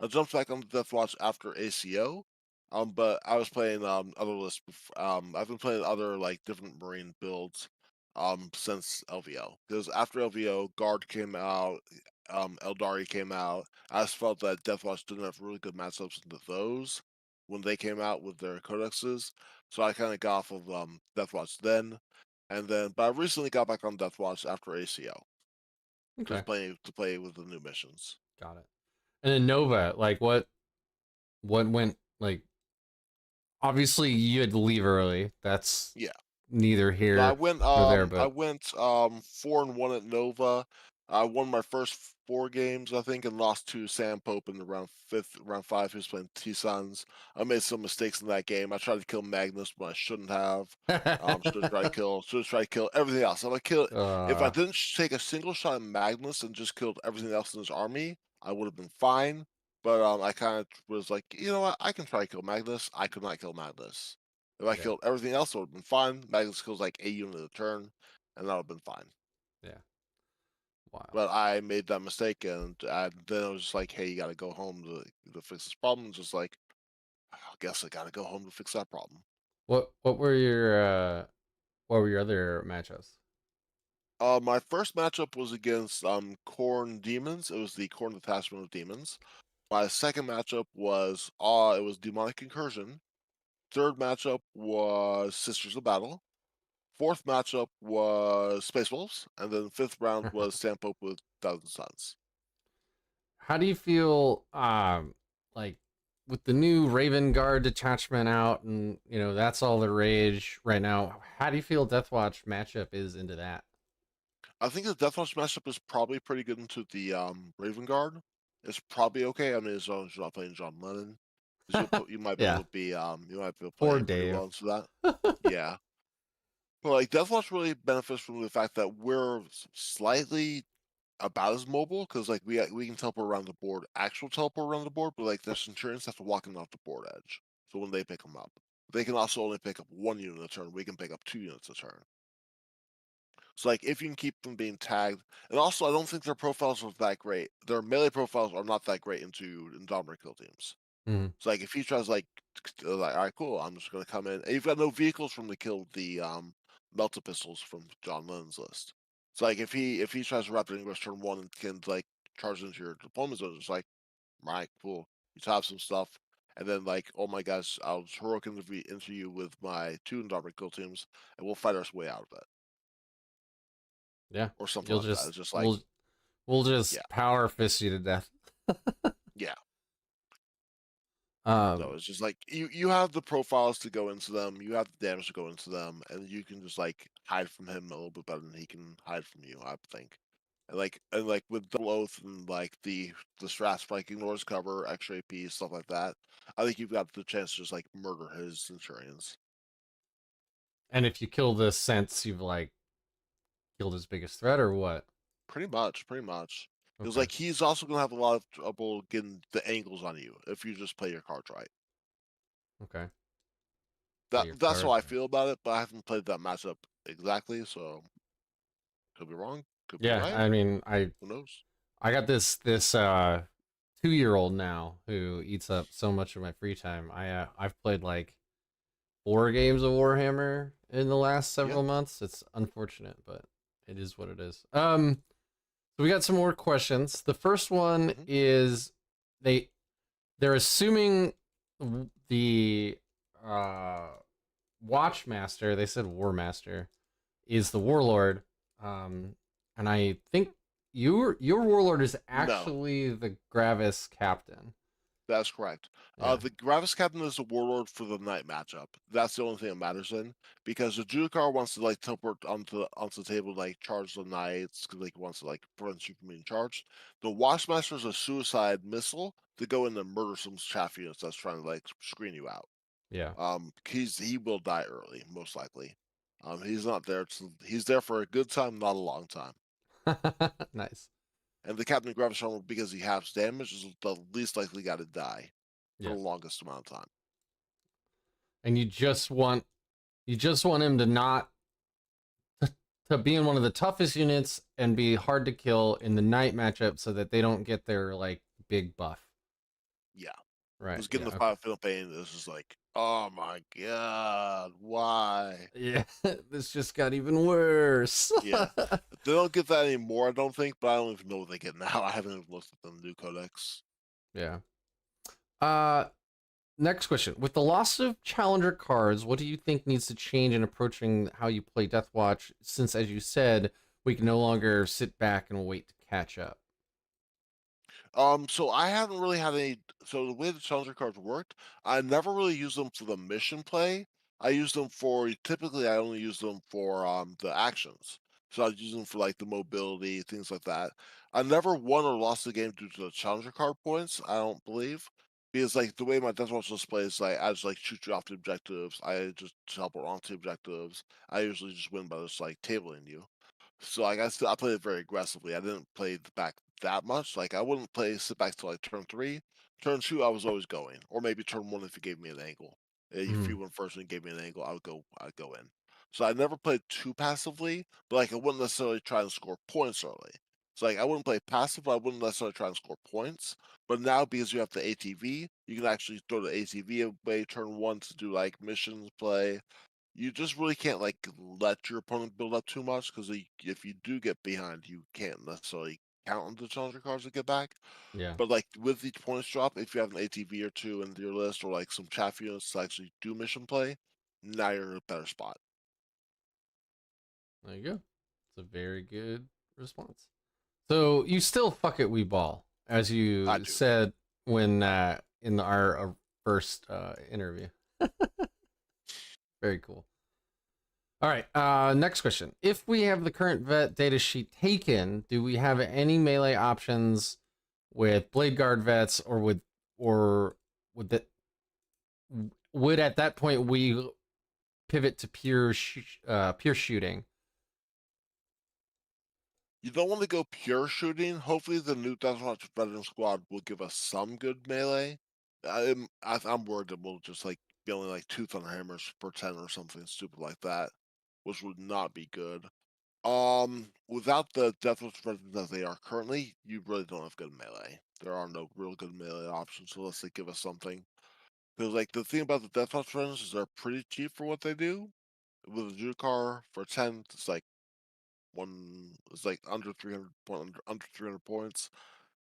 jumped back on Deathwatch after ACO. But I was playing other lists. I've been playing other like different Marine builds since LVO, because after LVO, Guard came out, Eldari came out. I just felt that Deathwatch didn't have really good matchups into those when they came out with their codexes. So I kind of got off of Deathwatch then, but I recently got back on Deathwatch after ACO, Okay. just playing to play with the new missions. Got it. And then Nova, like what went like? Obviously, you had to leave early. That's Yeah. neither here No, nor there. But I went 4-1 at Nova. I won my first 4 games, I think, and lost to Sam Pope in the round 5, who's playing T Suns. I made some mistakes in that game. I tried to kill Magnus when I shouldn't have. Should have tried to kill everything else. If I didn't take a single shot at Magnus and just killed everything else in his army, I would have been fine. But I kind of was like, you know what? I can try to kill Magnus. I could not kill Magnus. If I killed everything else, it would have been fine. Magnus kills like a unit a turn, and that would have been fine. Yeah. Wow. But I made that mistake, and then I was just like, hey, you got to go home to fix this problem. And just like, I guess I got to go home to fix that problem. What were your other matchups? My first matchup was against Khorne Demons. It was the Khorne Detachment of Demons. My second matchup was it was Demonic Incursion. Third matchup was Sisters of Battle. Fourth matchup was Space Wolves, and then fifth round was Sam Pope with Thousand Suns. How do you feel like with the new Raven Guard detachment out, and that's all the rage right now? How do you feel Deathwatch matchup is into that? I think the Deathwatch matchup is probably pretty good into the Raven Guard. It's probably okay. I mean, as long as you're not playing John Lennon, you might be able to be Poor play pretty Dave. well into that. Yeah. But like Deathwatch really benefits from the fact that we're slightly about as mobile, because like we can teleport around the board, actual teleport around the board, but like their Centurions have to walk in off the board edge. So when they pick them up, they can also only pick up 1 unit a turn. We can pick up 2 units a turn. So like if you can keep them being tagged, and also I don't think their profiles are that great. Their melee profiles are not that great into Indomitable kill teams. Mm-hmm. So like if he tries like all right, cool, I'm just gonna come in. And you've got no vehicles from to kill the melta pistols from John Lennon's list. So like if he tries to Raptor English turn 1 and can like charge into your deployment zone, it's like, right, cool. You top some stuff, and then like, oh my gosh, I'll heroic into you with my 2 Indomitable kill teams, and we'll fight our way out of it. Yeah, or something like that. It's just like we'll just power fist you to death. Yeah. So it's just like you have the profiles to go into them, you have the damage to go into them, and you can just like hide from him a little bit better than he can hide from you, I think. and with double oath and like the strats like ignores cover, extra AP, stuff like that, I think you've got the chance to just like murder his Centurions. And if you kill the sense, you've like killed his biggest threat, or what? Pretty much, pretty much. Because Okay. like he's also gonna have a lot of trouble getting the angles on you if you just play your cards right. Okay. Play That your that's how cards I right. feel about it, but I haven't played that matchup exactly, so could be wrong, could be Yeah, right. I mean, Who knows? I got this 2-year-old now who eats up so much of my free time. I've played like 4 games of Warhammer in the last Yeah. several months. It's unfortunate, but it is what it is. So we got some more questions. The first one hmm is they they're assuming the uh Watchmaster, they said Warmaster, is the warlord. And I think your warlord is No, actually the Gravis captain. that's correct. Yeah. The Gravis Captain is the warlord for the night matchup. That's the only thing that matters in because the Judikar wants to like teleport onto the table, like charge the knights because like wants to like prevent you from being charged. The Watchmaster is a suicide missile to go in and murder some chaff units that's trying to like screen you out. Yeah. He will die early, most likely. He's not there. He's there for a good time, not a long time. Nice. And the Captain Gravis armor, because he halves damage, is the least likely guy to die for Yeah. the longest amount of time. And you just want him to not to be in one of the toughest units and be hard to kill in the night matchup so that they don't get their like big buff. Yeah, Right. because getting Yeah. the Okay. Final Pain is just like, oh my god, why? Yeah. This just got even worse. Yeah, they don't get that anymore, I don't think, but I don't even know what they get now. I haven't even looked at the new codex. Yeah. Uh Next question. With the loss of challenger cards, what do you think needs to change in approaching how you play Deathwatch since as you said, we can no longer sit back and wait to catch up? So I haven't really had any. So the way the challenger cards worked, I never really used them for the mission play. I use them for typically I only use them for the actions. So I use them for like the mobility, things like that. I never won or lost the game due to the challenger card points. I don't believe because like the way my Deathwatch display is like I just like shoot you off the objectives. I just teleport onto objectives. I usually just win by just like tabling you. So like I played it very aggressively. I didn't play the back that much. Like I wouldn't play sit back till like turn 3. Turn 2, I was always going, or maybe turn 1 if you gave me an angle. If Mm, you went first and gave me an angle, I'd go in. So I never played too passively, but like I wouldn't necessarily try and score points early. So like I wouldn't play passive, but I wouldn't necessarily try and score points. But now because you have the ATV, you can actually throw the ATV away turn 1 to do like missions play, you just really can't like let your opponent build up too much because if you do get behind, you can't necessarily count on the challenger cards to get back. yeah. But like with each points drop, if you have an ATV or two in your list or like some chaff units to actually do mission play, now you're in a better spot. There you go. It's a very good response. So you still fuck it, we ball, as I you do. said when in our first interview. Very cool. All right. Next question. If we have the current vet data sheet taken, do we have any melee options with blade guard vets, or would that would at that point we pivot to pure shooting? You don't want to go pure shooting. Hopefully, the new Deathwatch veteran squad will give us some good melee. I'm worried that we'll just like be only like 2 Thunderhammers per 10 or something stupid like that, which would not be good. Without the Deathwatch veterans as they are currently, you really don't have good melee. There are no real good melee options unless they give us something. Because like the thing about the Deathwatch veterans is they're pretty cheap for what they do. With a Jukar for 10, it's like under 300 points.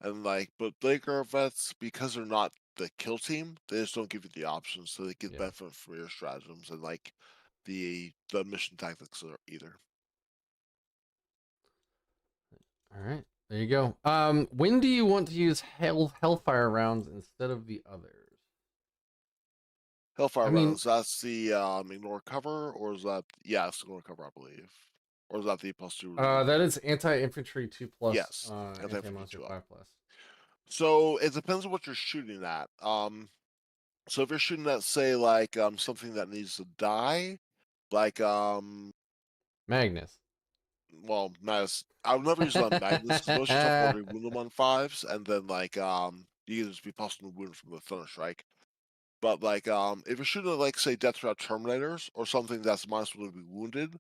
And like but Blaker vets, because they're not the kill team, they just don't give you the options, so they get Yeah. benefit from your stratagems and like the mission tactics either. All right. There you go. When do you want to use Hellfire rounds instead of the others? Hellfire I mean, rounds, that's the ignore cover, or is that, yeah, it's ignore cover, I believe. Or is that the +2? That is anti-infantry 2+, Yes, anti-infantry anti-monster 2 up. 5+. So it depends on what you're shooting at. So if you're shooting at, say, like something that needs to die, like Magnus. well, Magnus, I would never use it on Magnus because most of your stuff already wound them on 5s, and then like you can just be possible wound from the Thunder Strike. But like if you're shooting at, like, say, Death Trap Terminators or something that's -1 to be wounded,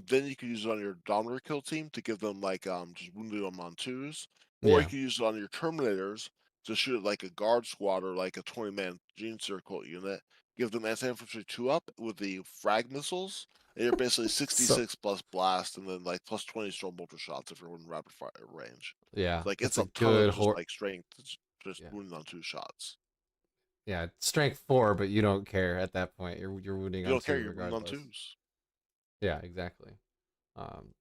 then you can use it on your Dominator kill team to give them like just wounded them on 2s. Or you Yeah. can use it on your Terminators to shoot at like a guard squad or like a 20-man Gene Circle unit, give them anti-infantry 2 up with the frag missiles, and you're basically So 66 plus blast and then like +20 storm bolter shots if you're in rapid fire range. yeah, Like that's it's a a ton of good just like strength, just yeah. wounding on 2 shots. Yeah, strength 4, but you don't care at that point. You're wounding You on don't care, 2 you're wounding on regardless. 2s. Yeah, exactly.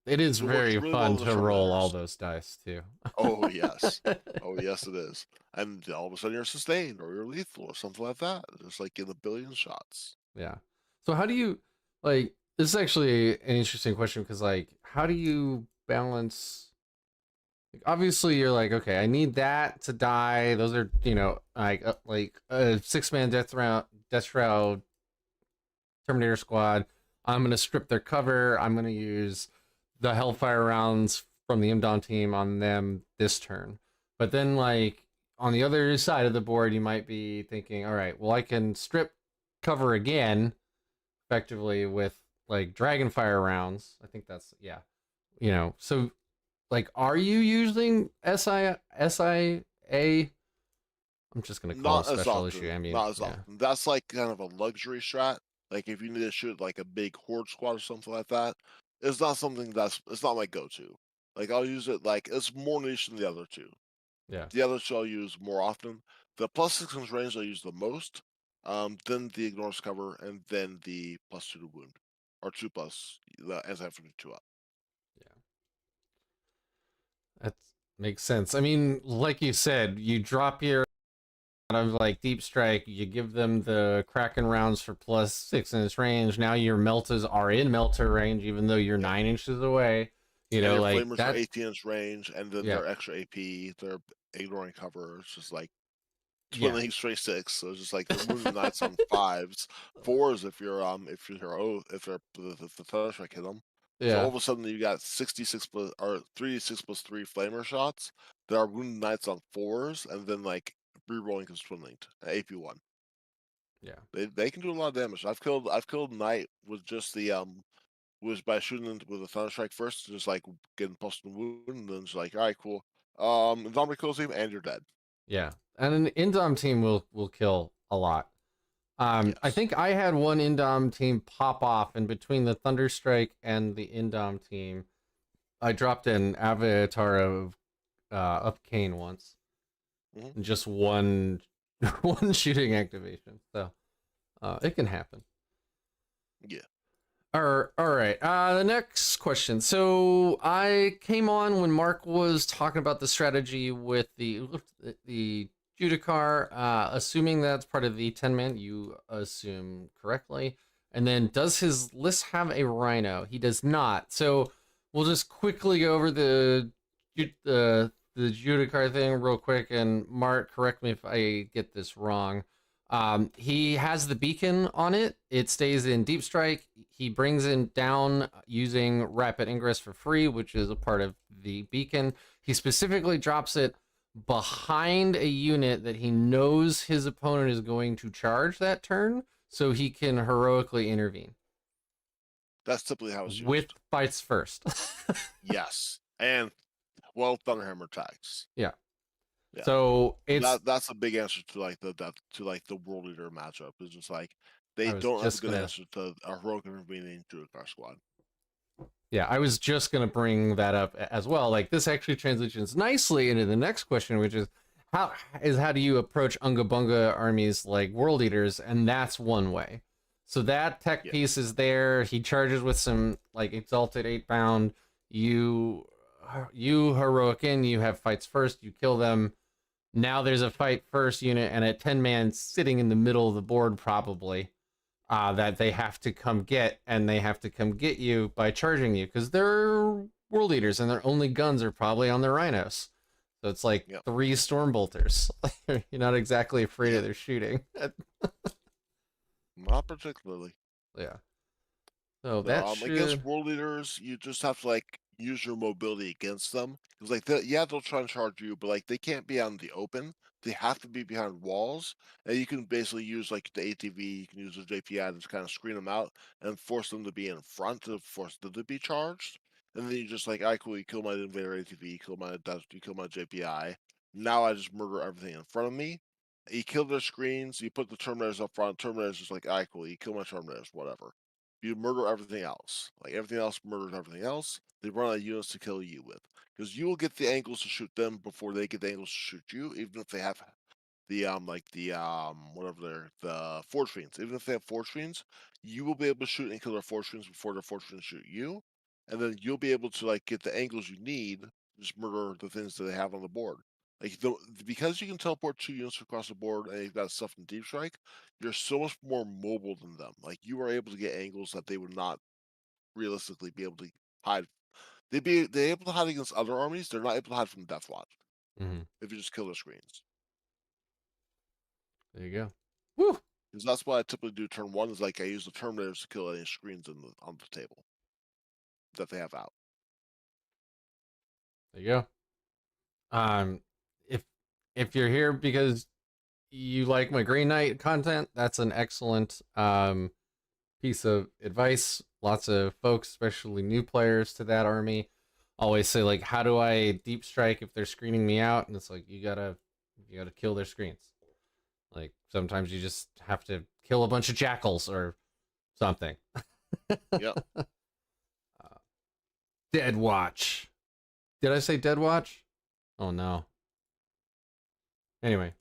It is It works very really well fun with the to roll all Terminators. those dice too. Oh yes. Oh yes, it is. And all of a sudden you're sustained or you're lethal or something like that. Just like in a billion shots. Yeah. So how do you like? This is actually an interesting question because like, how do you balance? Like, obviously, you're like, okay, I need that to die. Those are like a 6-man death shroud Terminator squad. I'm gonna strip their cover. I'm gonna use the Hellfire rounds from the Imdon team on them this turn. But then, like, on the other side of the board, you might be thinking, all right, well, I can strip cover again, effectively with like Dragonfire rounds. I think that's yeah, So, like, are you using SIA? I'm just gonna call them Not as special issue. often. I mean, Not as yeah, often. That's like kind of a luxury strat. Like if you need to shoot like a big horde squad or something like that, it's not something it's not my go-to. Like I'll use it like it's more niche than the other two. yeah, The other two I'll use more often. The +6 range I use the most, then the ignores cover, and then the +2 to wound. Or 2 plus the anti-infantry 2 up. yeah. That makes sense. I mean, like you said, you drop your out of like deep strike, you give them the Kraken rounds for +6 in its range. Now your meltas are in melter range, even though you're Yeah. 9 inches away. And your Like flamers are that. 18-inch range, and then Yeah, they're extra AP, they're ignoring cover. It's just like yeah, twinning straight 6. So it's just like they're moving knights on 5s, 4s if they're the Thunder Strike hit them. So all yeah, of a sudden you got 66 plus or 3d6+3 flamer shots that are wounded knights on 4s, and then like re-rolling because twin linked AP1. yeah, They can do a lot of damage. I've killed knight with just the was by shooting them with a Thunder Strike first, just like getting posted wound, and then just like, all right, cool. Indomity kills him, and you're dead. yeah. And an Indom team will kill a lot. I Yes. think I had one Indom team pop off, and between the Thunderstrike and the Indom team, I dropped an Avatar of up Kane once. Mm-hmm. Just one one shooting activation. So it can happen. Yeah. All right. The next question. So I came on when Mark was talking about the strategy with the Judicar, assuming that's part of the 10-man. You assume correctly. And then, does his list have a Rhino? He does not. So we'll just quickly go over the Judicar thing real quick. And Mark, correct me if I get this wrong. He has the beacon on it. It stays in deep strike. He brings it down using rapid ingress for free, which is a part of the beacon. He specifically drops it behind a unit that he knows his opponent is going to charge that turn, so he can heroically intervene. That's typically how it's With used. fights first. Yes. And well, Thunderhammer tags. Yeah. Yeah. So it's That's a big answer to like the World Eater matchup. It's just like they I was don't have a just good gonna answer to a heroic intervening Judicar squad. Yeah, I was just gonna bring that up as well. Like this actually transitions nicely into the next question, which is how do you approach Unga Bunga armies like World Eaters? And that's one way. So that tech Yeah. piece is there. He charges with some like exalted 8-bound. You heroic in. You have fights first. You kill them. Now there's a fight first unit and a 10-man sitting in the middle of the board probably. that they have to come get, and they have to come get you by charging you because they're world eaters and their only guns are probably on their rhinos. So it's like Yep. 3 stormbolters. You're not exactly afraid of Yep. their shooting. Not particularly. Yeah. So So, that should. against world leaders, you just have to like use your mobility against them because, like, they'll try and charge you, but like they can't be out in the open. They have to be behind walls, and you can basically use like the ATV. You can use the JPI to just kind of screen them out and force them to be in front to force them to be charged. And then you just like, I cool, you kill my invader ATV, you kill my JPI. Now I just murder everything in front of me. You kill their screens. You put the terminators up front. Terminators just like, I cool, you kill my terminators, whatever. You murder everything else. Like everything else murders everything else. They run out of units to kill you with. Because you will get the angles to shoot them before they get the angles to shoot you, even if they have the whatever they're the forge fiends. Even if they have forge fiends, you will be able to shoot and kill their forge fiends before their forge fiends shoot you. And then you'll be able to like get the angles you need to just murder the things that they have on the board. Like because you can teleport 2 units across the board and you've got stuff in deep strike, you're so much more mobile than them. Like you are able to get angles that they would not realistically be able to hide. They're able to hide against other armies. They're not able to hide from Deathwatch if you just kill their screens. There you go. Woo! Because that's what I typically do. Turn 1 is like I use the Terminators to kill any screens on the table that they have out. There you go. Um, if you're here because you like my Green Knight content, that's an excellent piece of advice. Lots of folks, especially new players to that army, always say like, "How do I deep strike if they're screening me out?" And it's like you gotta kill their screens. Like sometimes you just have to kill a bunch of jackals or something. Yep. Deathwatch. Did I say Deathwatch? Oh no. Anyway,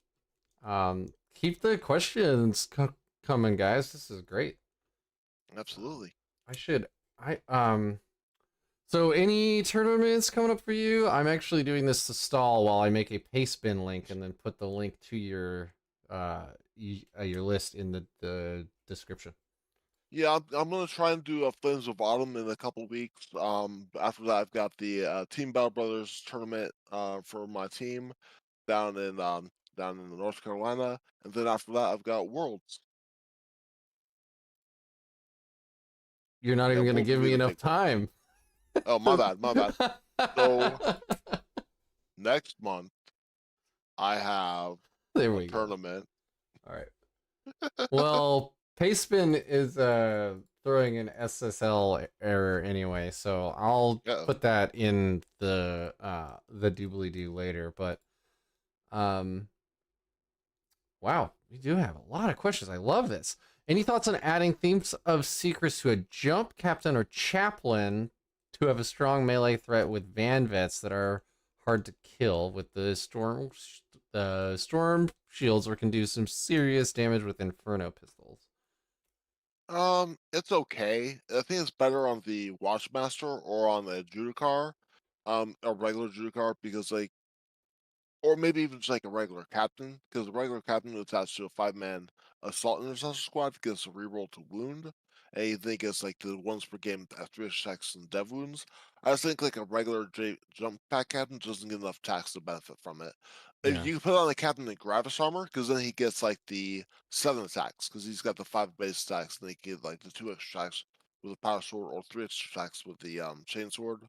keep the questions coming, guys. This is great. Absolutely. So any tournaments coming up for you? I'm actually doing this to stall while I make a paste bin link and then put the link to your list in the description. Yeah, I'm gonna try and do a Flames of Autumn in a couple weeks. After that, I've got the Team Battle Brothers tournament for my team down in North Carolina, and then after that, I've got Worlds. You're not even Yeah, gonna Worlds will give be me the enough big one. time. Oh, my bad, my bad. So next month, I have There a we go. tournament. All right. Well, Pastebin is throwing an SSL error anyway, so I'll put that in the doobly doo later. But wow, we do have a lot of questions. I love this. Any thoughts on adding themes of secrets to a jump captain or chaplain to have a strong melee threat with van vets that are hard to kill with the storm shields, or can do some serious damage with inferno pistols? It's okay. I think it's better on the Watchmaster or on the Judicar, a regular Judicar, because like, or maybe even just like a regular captain, because a regular captain attached to a 5-man assault intercessor squad gets a reroll to wound, and you think it's like the ones per game after checks and dev wounds. I just think like a regular jump pack captain doesn't get enough tax to benefit from it. Yeah. You can put on the captain in Gravis armor, because then he gets like the 7 attacks, because he's got the 5 base attacks, and they get like the 2 extra attacks with the power sword or 3 extra attacks with the chain sword.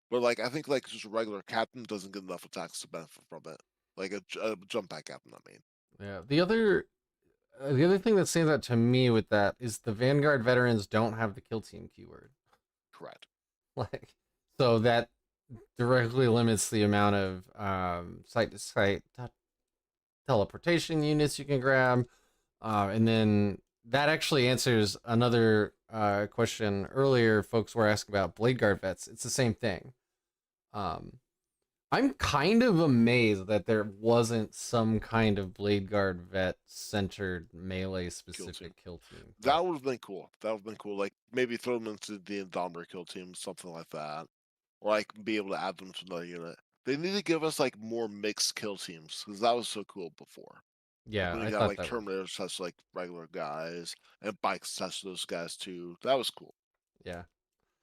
But like I think like just a regular captain doesn't get enough attacks to benefit from it. Like a jump back captain, I mean. Yeah. The other thing that stands out to me with that is the Vanguard veterans don't have the kill team keyword. Correct. Like, so that directly limits the amount of site to site teleportation units you can grab. And then that actually answers another question earlier. Folks were asking about Blade Guard vets. It's the same thing. I'm kind of amazed that there wasn't some kind of Blade Guard vet centered melee specific kill team. That would have been cool. That would have been cool. Like maybe throw them into the Indominator kill team, something like that. Or like be able to add them to another unit. They need to give us like more mixed kill teams, because that was so cool before. Yeah, When you I got thought like that was. Terminators attached to like regular guys and bikes attached to those guys too. That was cool. Yeah.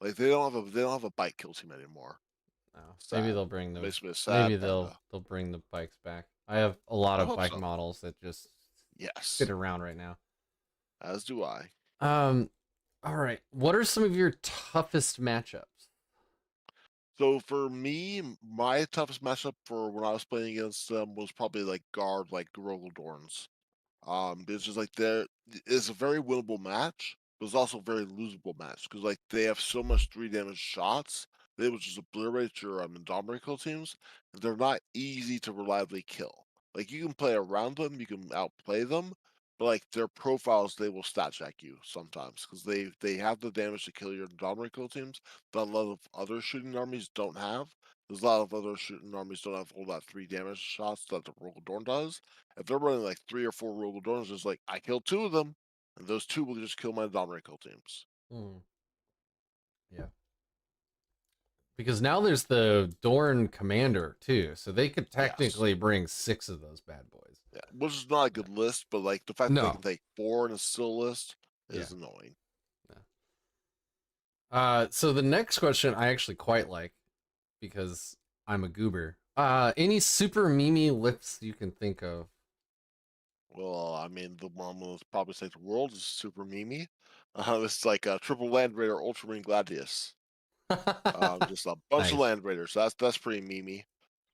Like they don't have a bike kill team anymore. No. Maybe Sad. they'll bring those. Makes me sad, Maybe they'll kinda. they'll bring the bikes back. I have a lot I of hope bike so. models that just sit Yes. around right now. As do I. Um, all right. What are some of your toughest matchups? So for me, my toughest matchup for when I was playing against them was probably like guard like Rogaldorns. It's just like it's a very winnable match, but it's also a very losable match because like they have so much 3 damage shots, they will just obliterate your Indomitable kill teams. And they're not easy to reliably kill. Like you can play around them, you can outplay them, but like their profiles, they will stat check you sometimes because they have the damage to kill your Indomitable kill teams that a lot of other shooting armies don't have. There's a lot of other shooting armies don't have all that 3 damage shots that the Rogaldorn does. If they're running like 3 or 4 Rogaldorns, it's like I killed 2 of them, and those 2 will just kill my Dominical teams. Hmm. Yeah. Because now there's the Dorn Commander too, so they could Yes. technically bring 6 of those bad boys. Yeah, which is not a good list, but like the fact that they No. can take 4 in a still list is Yeah. annoying. So the next question I actually quite like because I'm a goober. Any super Mimi lists you can think of? Well, I mean, the one will probably save the world is Super Mimi. It's like a triple Land Raider Ultramarine Gladius. Just a bunch of Nice. Land Raiders. That's pretty Mimi.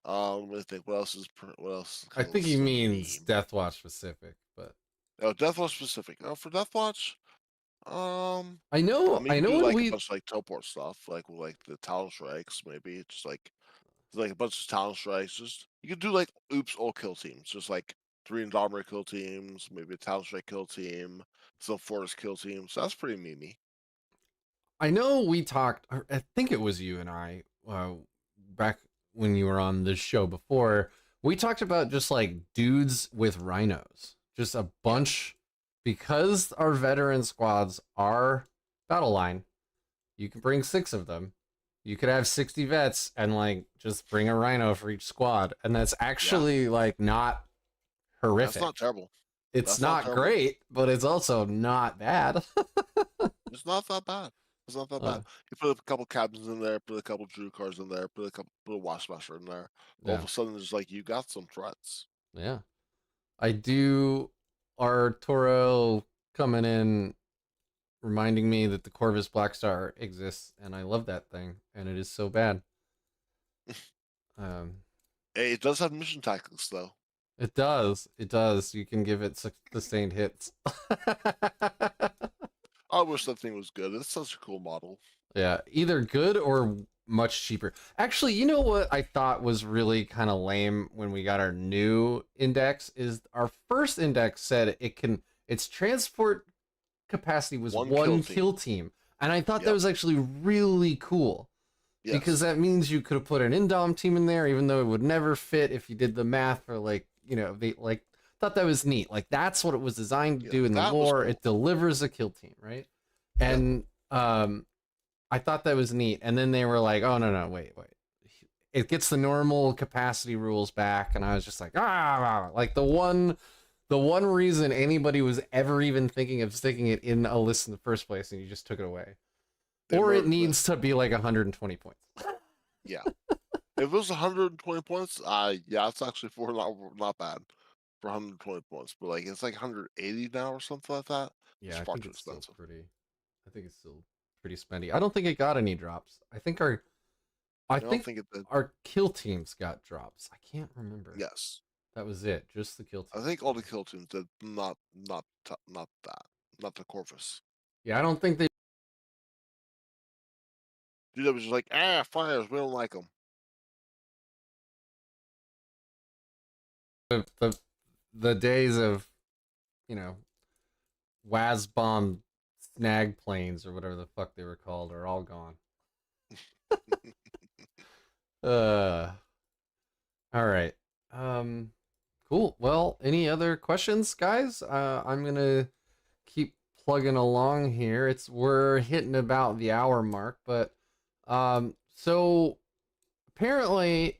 Let me think. What else is what else I think he is a means meme? Deathwatch specific, but Oh, Deathwatch specific. Oh, for Deathwatch, I I know mean, I you can know do when like a we bunch of like teleport stuff, like with like the talent strikes, maybe just like a bunch of talent strikes. Just you could do like oops all kill teams, just like 3 Indomitable kill teams, maybe a talent strike kill team, some forest kill teams. That's pretty memey. I know we talked. I think it was you and I back when you were on this show before. We talked about just like dudes with rhinos, just a Yes. bunch, because our veteran squads are battle line. You can bring 6 of them. You could have 60 vets and like just bring a rhino for each squad, and that's Yeah. actually like not That's not horrific. terrible. It's That's not not terrible. great, but it's also not bad. It's not that bad. It's not that uh, bad. You put a couple captains in there, put a couple Drew cards in there, put a Watch Smasher in there. All of yeah, a sudden, it's like you got some threats. yeah. I do. Arturo coming in, reminding me that the Corvus Blackstar exists, and I love that thing, and it is so bad. Um, Hey, it does have mission tactics though. it does. It does. You can give it sustained hits. I wish that thing was good. It's such a cool model. Yeah, either good or much cheaper. Actually, you know what I thought was really kind of lame when we got our new index is our first index said its transport capacity was One one kill kill team. team. And I thought that Yep. was actually really cool. Yes. Because that means you could have put an Indom team in there, even though it would never fit if you did the math for like, they like thought that was neat. Like that's what it was designed to Yeah, do in the that was lore. cool. It delivers a kill team, right? Yep. And I thought that was neat. And then they were like, oh no, wait. It gets the normal capacity rules back, and I was just like, like the one reason anybody was ever even thinking of sticking it in a list in the first place, and you just took it away. Or it needs to be like 120 points. Yeah. If it was 120 points, yeah, it's actually not bad for 120 points. But like it's like 180 now or something like that. It's Yeah, I far think too it's still expensive. pretty. I think it's still pretty spendy. I don't think it got any drops. I think I I don't think think it did. our kill teams got drops. I can't remember. Yes. That was it. Just the kill I teams. think all the kill teams did not that. Not the Corvus. Yeah, I don't think they. Dude, it was just like, fires, we don't like them. The days of, you know, Wazbomb snag planes or whatever the fuck they were called are all gone. uh all right. Cool. Well, any other questions, guys? I'm gonna keep plugging along here. We're hitting about the hour mark, but so apparently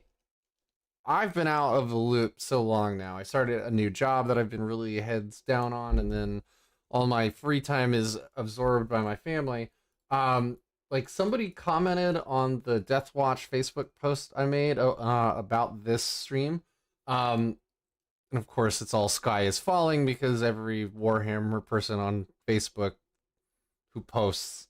I've been out of the loop so long now. I started a new job that I've been really heads down on, and then all my free time is absorbed by my family. Like somebody commented on the Deathwatch Facebook post I made about this stream. And of course, it's all sky is falling because every Warhammer person on Facebook who posts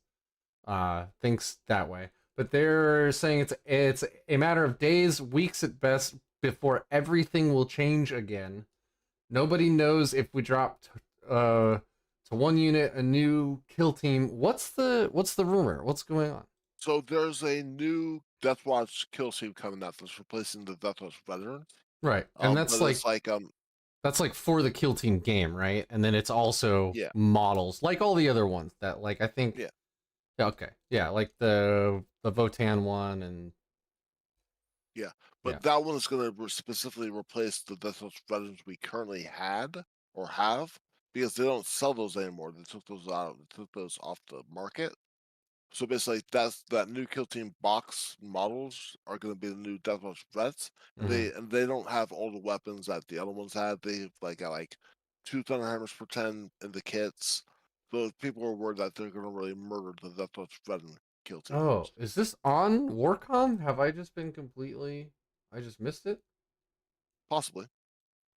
thinks that way. But they're saying it's a matter of days, weeks at best, before everything will change again. Nobody knows if we dropped to one unit a new kill team. What's the rumor? What's going on? So there's a new Deathwatch kill team coming out that's replacing the Deathwatch veterans. Right, and But it's like that's like for the kill team game, right? And then it's also yeah, models like all the other ones that like I think yeah. Okay. Yeah, like the Votan one and Yeah, but yeah. that one is going to specifically replace the Deathwatch veterans we currently had or have because they don't sell those anymore. They took those out. They took those off the market. So basically, that new kill team box models are going to be the new Deathwatch vets. Mm-hmm. They don't have all the weapons that the other ones had. They like got like 2 Thunderhammers per 10 in the kits. So people are worried that they're going to really murder the Deathwatch veteran kill team Oh, members. is this on Warcom? Have I just been completely I just missed it? Possibly.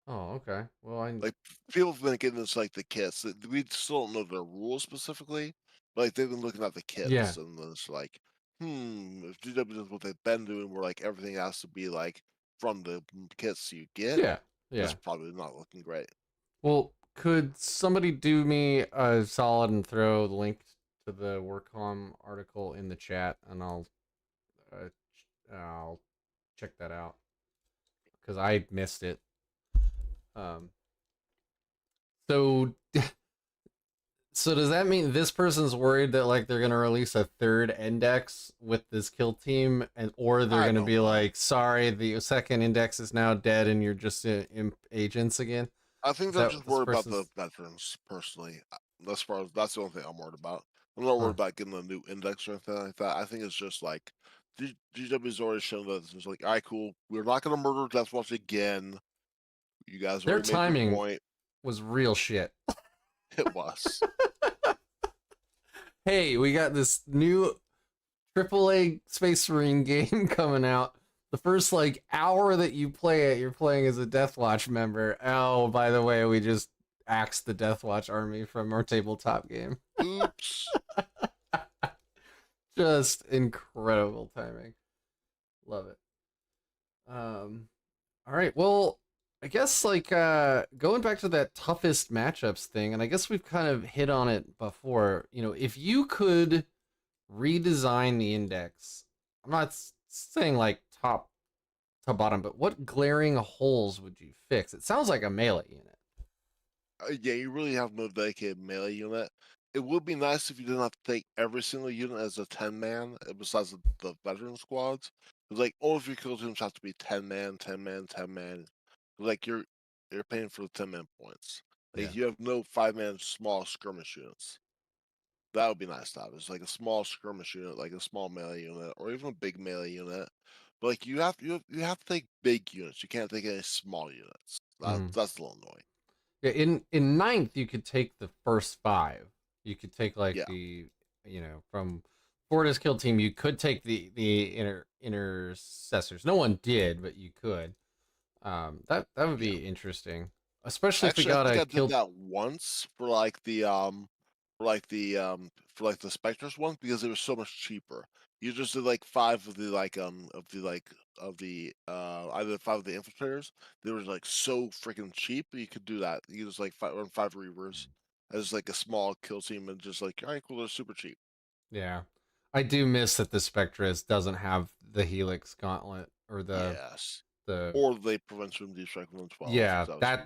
Oh, okay. Well, I Like people have been getting this like the kits. We still don't know their rules specifically. But, like they've been looking at the yeah. kits and it's like, if GW does what they've been doing, where like everything has to be like from the kits you get, Yeah. that's Yeah. probably not looking great. Well, could somebody do me a solid and throw the link to the Warcom article in the chat and uh, I'll check that out cuz I missed it. Um so So does that mean this person's worried that like they're gonna release a third index with this kill team, and or they're I gonna don't be know. like, sorry, the second index is now dead, and you're just imp agents again? I think Is they're that what just this worried about the person's? veterans personally. As far as that's the only thing I'm worried about. I'm not worried Huh. about getting a new index or anything like that. I think it's just like GW's already shown that it's like, all right, cool. We're not gonna murder Deathwatch again. You guys Their already made your timing point. was real shit. It was. Hey, we got this new AAA Space Marine game coming out. The first like hour that you play it, you're playing as a Deathwatch member. Oh, by the way, we just axed the Deathwatch army from our tabletop game. Oops. Just incredible timing. Love it. All right. Well, I guess like going back to that toughest matchups thing, and I guess we've kind of hit on it before. You know, if you could redesign the index, I'm not saying like top to bottom, but what glaring holes would you fix? It sounds like a melee unit. Yeah, you really have no dedicated melee unit. It would be nice if you didn't have to take every single unit as a 10-man, besides the veteran squads. It's like all of your kill teams have to be 10-man, 10-man, 10-man. Like you're paying for the 10-man points. Yeah. Like you have no 5-man small skirmish units. That would be nice to have. It's like a small skirmish unit, like a small melee unit, or even a big melee unit. But like you have to take big units. You can't take any small units. Mm-hmm. That's a little annoying. Yeah, in ninth you could take the first five. You could take like Yeah. the from Florida's kill team. You could take the intercessors. No one did, but you could. That would Yeah. be interesting, especially if we Actually, I got think a I did kill. that once for like the Spectres one because it was so much cheaper. You just did like five of the either five of the infiltrators. They were like so freaking cheap. You could do that. You just like run five Reavers as like a small kill team and just like, all right, cool, they're super cheap. Yeah, I do miss that the Spectres doesn't have the Helix Gauntlet or Yes. the Or they prevent swim deep strike within 12 yeah because that was that